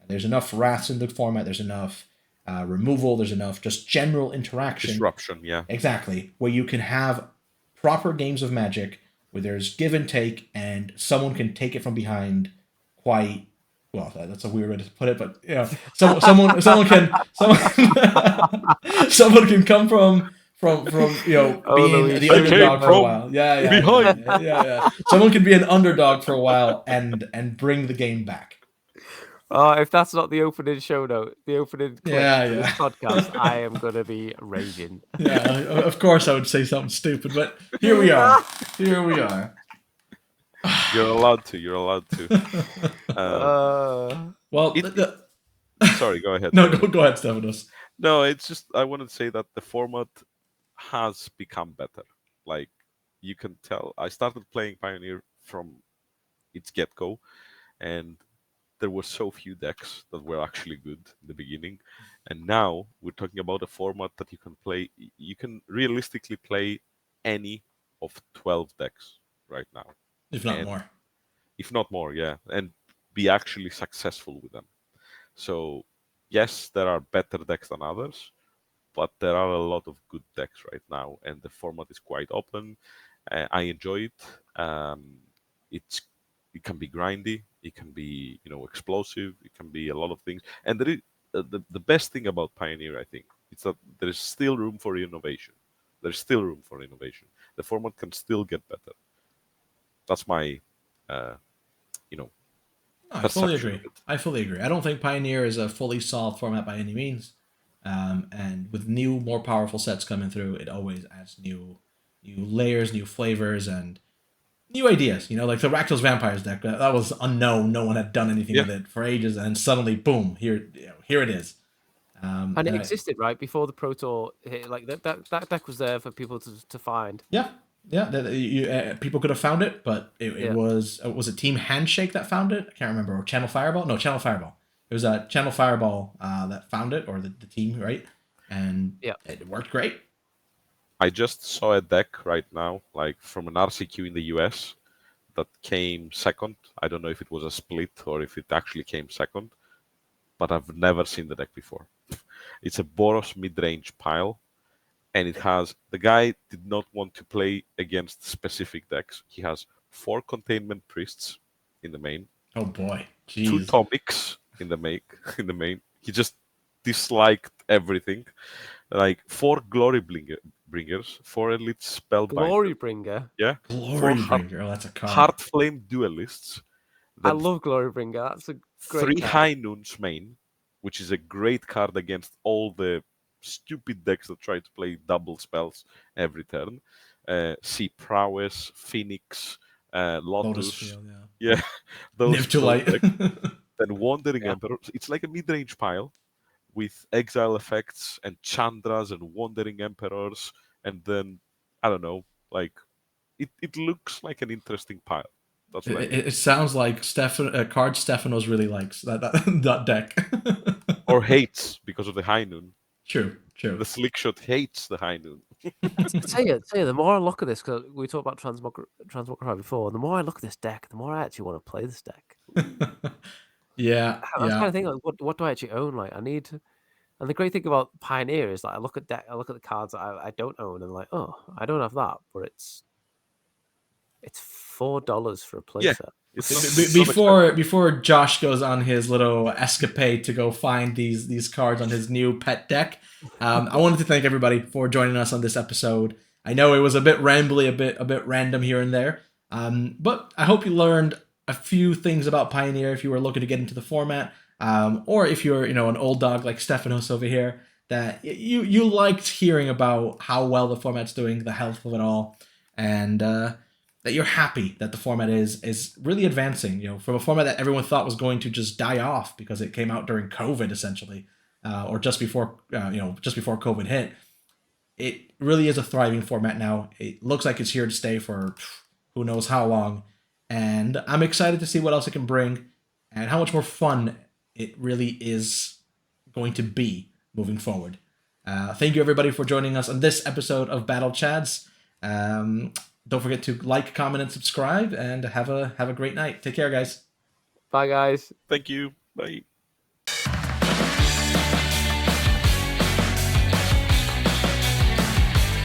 There's enough wraths in the format. There's enough removal. There's enough just general interaction. Disruption, yeah. Exactly. Where you can have proper games of Magic where there's give and take and someone can take it from behind quite... Well, that's a weird way to put it, but someone can come from Oh, being Luigi. the I came underdog for a from while. Yeah. behind. Yeah. Someone could be an underdog for a while and bring the game back. Oh, if that's not the opening show note, the opening clip Yeah, for this yeah. podcast, I am gonna be raging. Yeah, of course I would say something stupid, but here we are. Here we are. You're allowed to. You're allowed to. Well, It, sorry, go ahead. no, Go ahead. go ahead, Stefanos. No, it's just I want to say that the format has become better. Like you can tell, I started playing Pioneer from its get-go, and there were so few decks that were actually good in the beginning, and now we're talking about a format that you can play. You can realistically play any of 12 decks right now, If not and more. if not more, yeah, and be actually successful with them. So yes, there are better decks than others, but there are a lot of good decks right now, and the format is quite open. I enjoy it. It's it can be grindy, it can be explosive, it can be a lot of things. And there is, the best thing about Pioneer, I think, is that there is still room for innovation. There's still room for innovation. The format can still get better. That's my you know No, I fully perception of agree. it. I fully agree. I don't think Pioneer is a fully solved format by any means. And with new, more powerful sets coming through, it always adds new layers, new flavors, and new ideas. Like the Rakdos Vampires deck, that was unknown. No one had done anything Yeah, with it for ages, and suddenly, boom! Here it is. And it And existed right before the Pro Tour hit. Like that deck was there for people to find. yeah, people could have found it, but it Yeah. was a Team Handshake that found it. I can't remember. Or Channel Fireball? No, Channel Fireball. It was a Channel Fireball that found it, or the team, right? And Yeah. it worked great. I just saw a deck right now, like from an RCQ in the US, that came second. I don't know if it was a split or if it actually came second, but I've never seen the deck before. It's a Boros mid-range pile, and it has the guy did not want to play against specific decks. He has 4 containment priests in the main, Oh boy, 2 jeez. tomics in the main. In the main, he just disliked everything. Like 4 bringers, 4 elite spellbinders. Glory Bringer. Yeah, 4 Glory Bringer. Oh, that's a card. heart flame duelists. I Then love Glory Bringer. That's a great 3 card. high noons main, which is a great card against all the stupid decks that try to play double spells every turn. See Prowess, Phoenix, Lotus Lotus. Field, yeah. Yeah, those Niv to light. decks. Then Wandering Yeah. Emperor. It's like a mid-range pile with exile effects and Chandras and Wandering Emperors, and then I don't know, like it looks like an interesting pile. That's what I mean. It sounds like card Stefanos really likes that deck. Or hates because of the high noon. True. The slick shot hates the high noon. Tell you, the more I look at this, because we talked about Transmogrify before, the more I look at this deck, the more I actually want to play this deck. Yeah, I was kind of thinking, like, what do I actually own? Like, I need. And the great thing about Pioneer is, like, I look at the cards that I don't own, and like, oh, I don't have that, but it's $4 for a playset. It's Before Josh goes on his little escapade to go find these cards on his new pet deck, I wanted to thank everybody for joining us on this episode. I know it was a bit rambly, a bit random here and there, but I hope you learned a few things about Pioneer if you were looking to get into the format, or if you're an old dog like Stefanos over here, that you liked hearing about how well the format's doing, the health of it all, and that you're happy that the format is really advancing. From a format that everyone thought was going to just die off because it came out during COVID, essentially, or just before COVID hit. It really is a thriving format now. It looks like it's here to stay for who knows how long, and I'm excited to see what else it can bring and how much more fun it really is going to be moving forward. Thank you everybody for joining us on this episode of Battle Chads. Don't forget to like, comment, and subscribe, and have a great night. Take care, guys. Bye, guys. Thank you. Bye.